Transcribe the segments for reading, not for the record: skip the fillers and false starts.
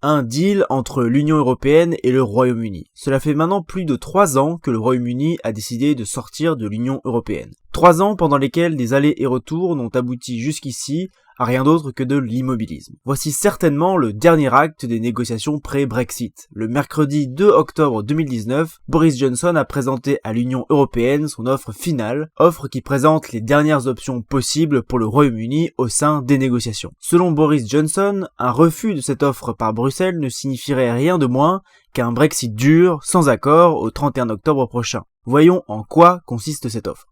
un deal entre l'Union Européenne et le Royaume-Uni. Cela fait maintenant plus de 3 ans que le Royaume-Uni a décidé de sortir de l'Union Européenne. 3 ans pendant lesquels des allers et retours n'ont abouti jusqu'ici à rien d'autre que de l'immobilisme. Voici certainement le dernier acte des négociations pré-Brexit. Le mercredi 2 octobre 2019, Boris Johnson a présenté à l'Union Européenne son offre finale, offre qui présente les dernières options possibles pour le Royaume-Uni au sein des négociations. Selon Boris Johnson, un refus de cette offre par Bruxelles ne signifierait rien de moins qu'un Brexit dur, sans accord, au 31 octobre prochain. Voyons en quoi consiste cette offre.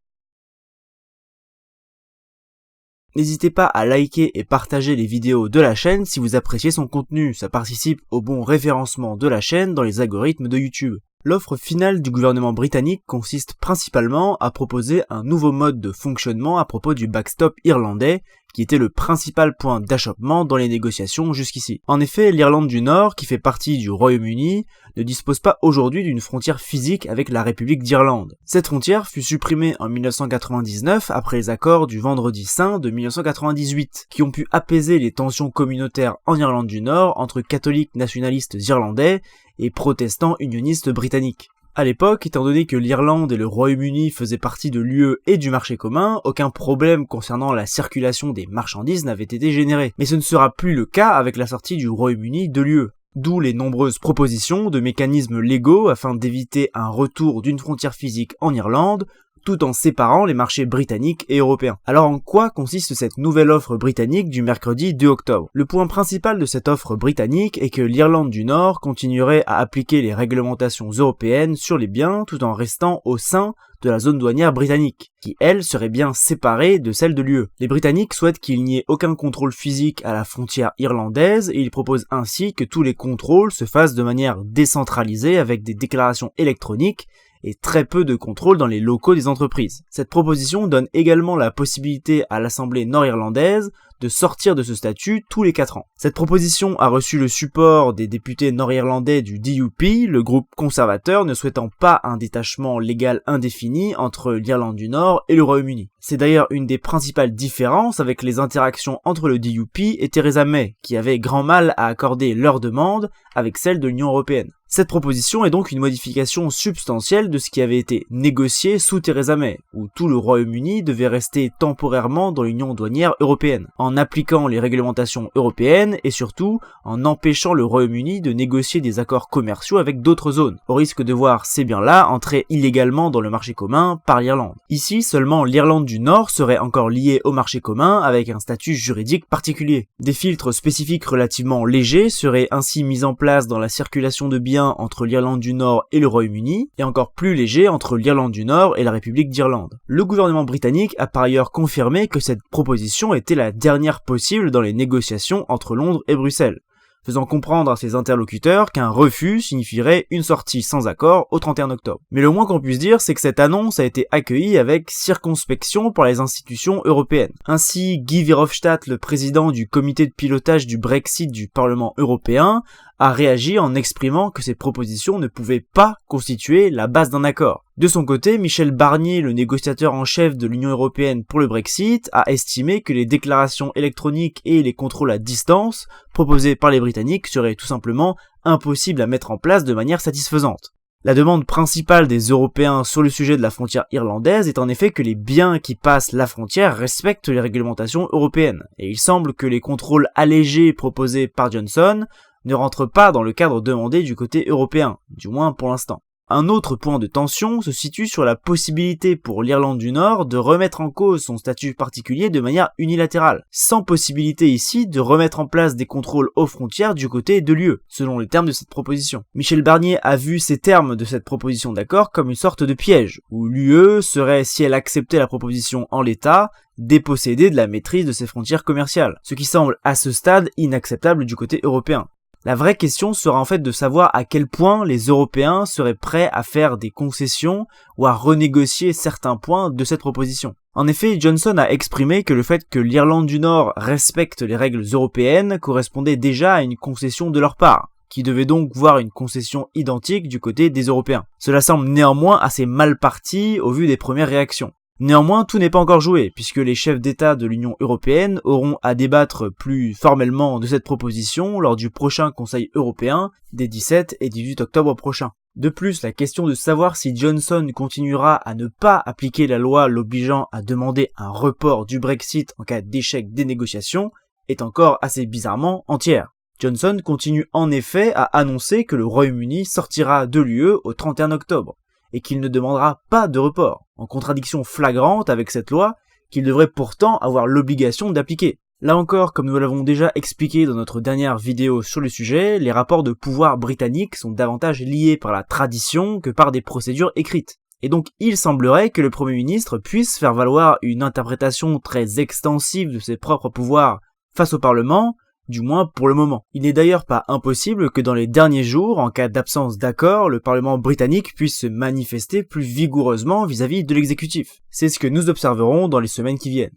N'hésitez pas à liker et partager les vidéos de la chaîne si vous appréciez son contenu, ça participe au bon référencement de la chaîne dans les algorithmes de YouTube. L'offre finale du gouvernement britannique consiste principalement à proposer un nouveau mode de fonctionnement à propos du backstop irlandais, qui était le principal point d'achoppement dans les négociations jusqu'ici. En effet, l'Irlande du Nord, qui fait partie du Royaume-Uni, ne dispose pas aujourd'hui d'une frontière physique avec la République d'Irlande. Cette frontière fut supprimée en 1999 après les accords du Vendredi Saint de 1998, qui ont pu apaiser les tensions communautaires en Irlande du Nord entre catholiques nationalistes irlandais et protestants unionistes britanniques. À l'époque, étant donné que l'Irlande et le Royaume-Uni faisaient partie de l'UE et du marché commun, aucun problème concernant la circulation des marchandises n'avait été généré. Mais ce ne sera plus le cas avec la sortie du Royaume-Uni de l'UE. D'où les nombreuses propositions de mécanismes légaux afin d'éviter un retour d'une frontière physique en Irlande, tout en séparant les marchés britanniques et européens. Alors en quoi consiste cette nouvelle offre britannique du mercredi 2 octobre? Le point principal de cette offre britannique est que l'Irlande du Nord continuerait à appliquer les réglementations européennes sur les biens tout en restant au sein de la zone douanière britannique, qui elle serait bien séparée de celle de l'UE. Les Britanniques souhaitent qu'il n'y ait aucun contrôle physique à la frontière irlandaise et ils proposent ainsi que tous les contrôles se fassent de manière décentralisée avec des déclarations électroniques et très peu de contrôle dans les locaux des entreprises. Cette proposition donne également la possibilité à l'Assemblée nord-irlandaise de sortir de ce statut tous les 4 ans. Cette proposition a reçu le support des députés nord-irlandais du DUP, le groupe conservateur ne souhaitant pas un détachement légal indéfini entre l'Irlande du Nord et le Royaume-Uni. C'est d'ailleurs une des principales différences avec les interactions entre le DUP et Theresa May, qui avaient grand mal à accorder leurs demandes avec celles de l'Union Européenne. Cette proposition est donc une modification substantielle de ce qui avait été négocié sous Theresa May, où tout le Royaume-Uni devait rester temporairement dans l'Union douanière européenne, en appliquant les réglementations européennes et surtout en empêchant le Royaume-Uni de négocier des accords commerciaux avec d'autres zones, au risque de voir ces biens-là entrer illégalement dans le marché commun par l'Irlande. Ici, seulement l'Irlande du Nord serait encore liée au marché commun avec un statut juridique particulier. Des filtres spécifiques relativement légers seraient ainsi mis en place dans la circulation de biens entre l'Irlande du Nord et le Royaume-Uni, et encore plus léger entre l'Irlande du Nord et la République d'Irlande. Le gouvernement britannique a par ailleurs confirmé que cette proposition était la dernière possible dans les négociations entre Londres et Bruxelles, faisant comprendre à ses interlocuteurs qu'un refus signifierait une sortie sans accord au 31 octobre. Mais le moins qu'on puisse dire, c'est que cette annonce a été accueillie avec circonspection par les institutions européennes. Ainsi, Guy Verhofstadt, le président du comité de pilotage du Brexit du Parlement européen, a réagi en exprimant que ces propositions ne pouvaient pas constituer la base d'un accord. De son côté, Michel Barnier, le négociateur en chef de l'Union européenne pour le Brexit, a estimé que les déclarations électroniques et les contrôles à distance proposés par les Britanniques seraient tout simplement impossibles à mettre en place de manière satisfaisante. La demande principale des Européens sur le sujet de la frontière irlandaise est en effet que les biens qui passent la frontière respectent les réglementations européennes, et il semble que les contrôles allégés proposés par Johnson ne rentrent pas dans le cadre demandé du côté européen, du moins pour l'instant. Un autre point de tension se situe sur la possibilité pour l'Irlande du Nord de remettre en cause son statut particulier de manière unilatérale, sans possibilité ici de remettre en place des contrôles aux frontières du côté de l'UE, selon les termes de cette proposition. Michel Barnier a vu ces termes de cette proposition d'accord comme une sorte de piège, où l'UE serait, si elle acceptait la proposition en l'état, dépossédée de la maîtrise de ses frontières commerciales, ce qui semble à ce stade inacceptable du côté européen. La vraie question sera en fait de savoir à quel point les Européens seraient prêts à faire des concessions ou à renégocier certains points de cette proposition. En effet, Johnson a exprimé que le fait que l'Irlande du Nord respecte les règles européennes correspondait déjà à une concession de leur part, qui devait donc voir une concession identique du côté des Européens. Cela semble néanmoins assez mal parti au vu des premières réactions. Néanmoins, tout n'est pas encore joué, puisque les chefs d'État de l'Union européenne auront à débattre plus formellement de cette proposition lors du prochain Conseil européen des 17 et 18 octobre prochains. De plus, la question de savoir si Johnson continuera à ne pas appliquer la loi l'obligeant à demander un report du Brexit en cas d'échec des négociations est encore assez bizarrement entière. Johnson continue en effet à annoncer que le Royaume-Uni sortira de l'UE au 31 octobre, et qu'il ne demandera pas de report, en contradiction flagrante avec cette loi qu'il devrait pourtant avoir l'obligation d'appliquer. Là encore, comme nous l'avons déjà expliqué dans notre dernière vidéo sur le sujet, les rapports de pouvoir britanniques sont davantage liés par la tradition que par des procédures écrites. Et donc il semblerait que le Premier ministre puisse faire valoir une interprétation très extensive de ses propres pouvoirs face au Parlement, du moins pour le moment. Il n'est d'ailleurs pas impossible que dans les derniers jours, en cas d'absence d'accord, le Parlement britannique puisse se manifester plus vigoureusement vis-à-vis de l'exécutif. C'est ce que nous observerons dans les semaines qui viennent.